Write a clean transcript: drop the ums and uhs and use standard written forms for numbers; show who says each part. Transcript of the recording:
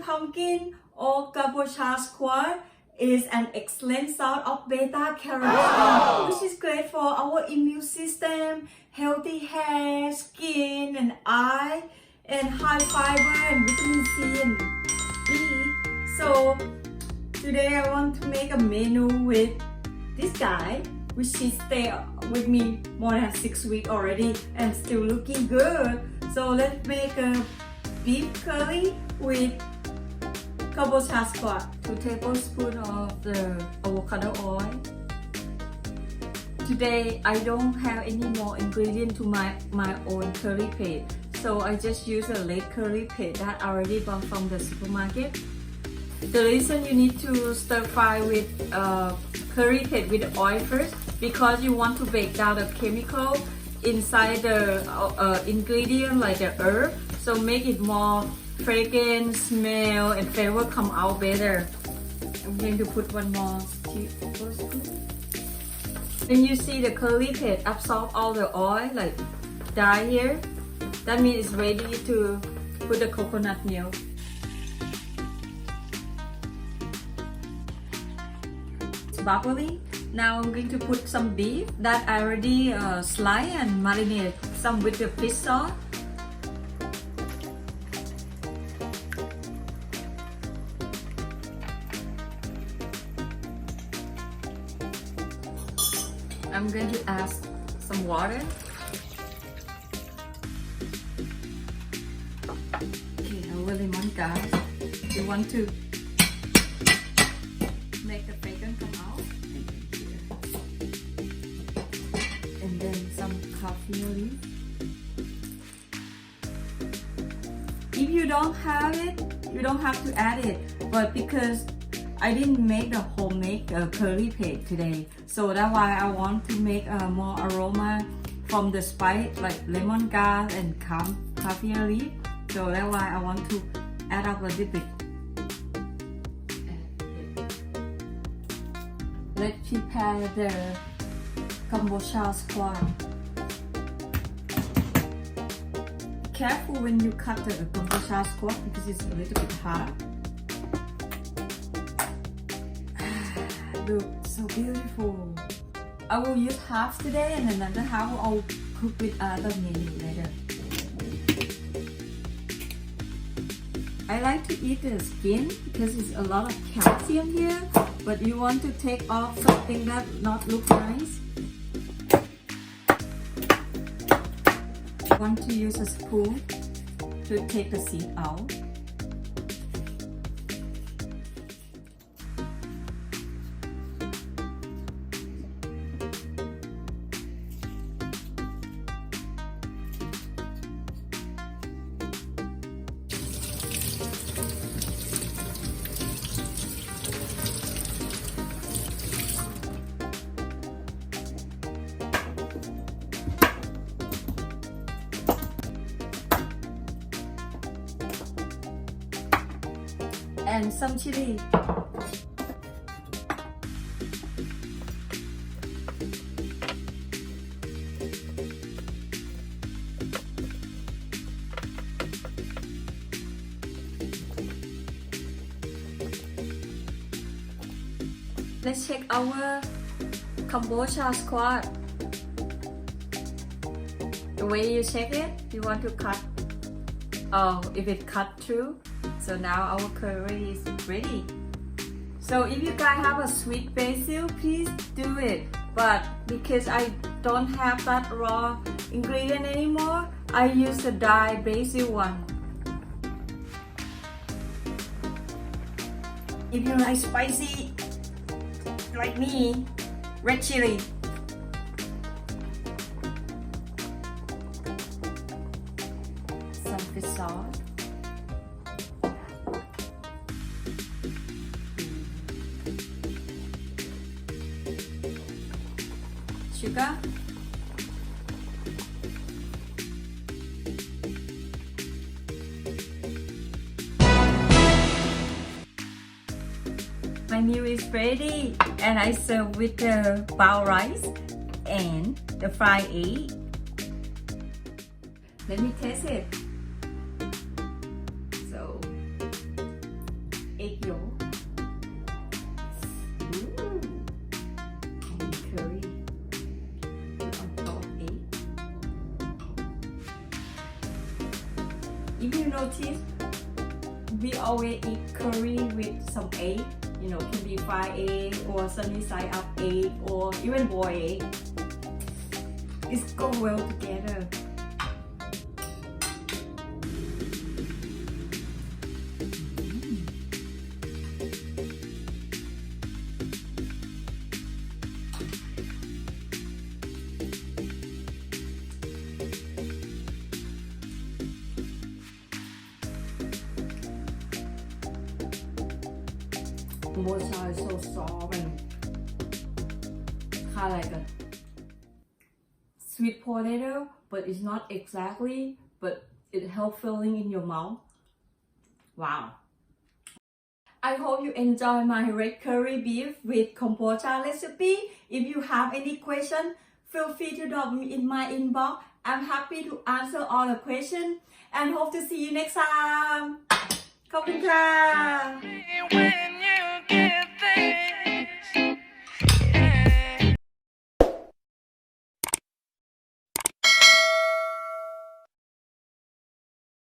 Speaker 1: pumpkin or kabocha squash is an excellent source of beta carotene, which is great for our immune system, healthy hair, skin, and eye, and high fiber and vitamin C and E. So today I want to make a menu with this guy, which he stayed with me more than 6 weeks already and still looking good. So let's make a beef curry with kabocha squash. 2 tablespoons of the avocado oil. Today I don't have any more ingredient to my own curry paste, so I just use a red curry paste that I already bought from the supermarket. The reason you need to stir fry with curry paste with the oil first, because you want to break down the chemical inside the ingredient like the herb, so make it more fragrant, smell, and flavor come out better. I'm going to put one more tablespoon. When you see the curry paste absorb all the oil, like dry here, that means it's ready to put the coconut milk. It's bubbling. Now I'm going to put some beef that I already slice and marinate some with the fish sauce. I'm going to add some water. Okay, our lemon, guys. You want to make the bacon come out. And then some coffee leaf. If you don't have it, you don't have to add it. But because I didn't make the homemade curry paste today, so that's why I want to make more aroma from the spice like lemongrass and coffee leaf. So that's why I want to add up a little bit. Let's prepare the kabocha squash. Careful when you cut the kabocha squash because it's a little bit hard. Look, so beautiful. I will use half today and another half I'll cook with other menu later. I like to eat the skin because it's a lot of calcium here, but you want to take off something that not look nice. I want to use a spoon to take the seed out. And some chili. Let's check our kabocha squash. The way you check it, you want to cut. If it cut through. So now our curry is ready. So if you guys have a sweet basil, please do it. But because I don't have that raw ingredient anymore, I use the dried basil one. If you like spicy, like me, red chili. Some fish sauce. Sugar. My meal is ready and I serve with the brown rice and the fried egg. Let me taste it. So And curry put on top of egg. If you notice, we always eat curry with some egg. You know, it can be fried egg or sunny side up egg or even boiled egg. It's go well together. Mocha is so soft and kind of like a sweet potato, but it's not exactly, but it helps filling in your mouth. Wow. I hope you enjoy my red curry beef with kombucha recipe. If you have any question, feel free to drop me in my inbox. I'm happy to answer all the questions and hope to see you next time. ขอบคุณค่ะ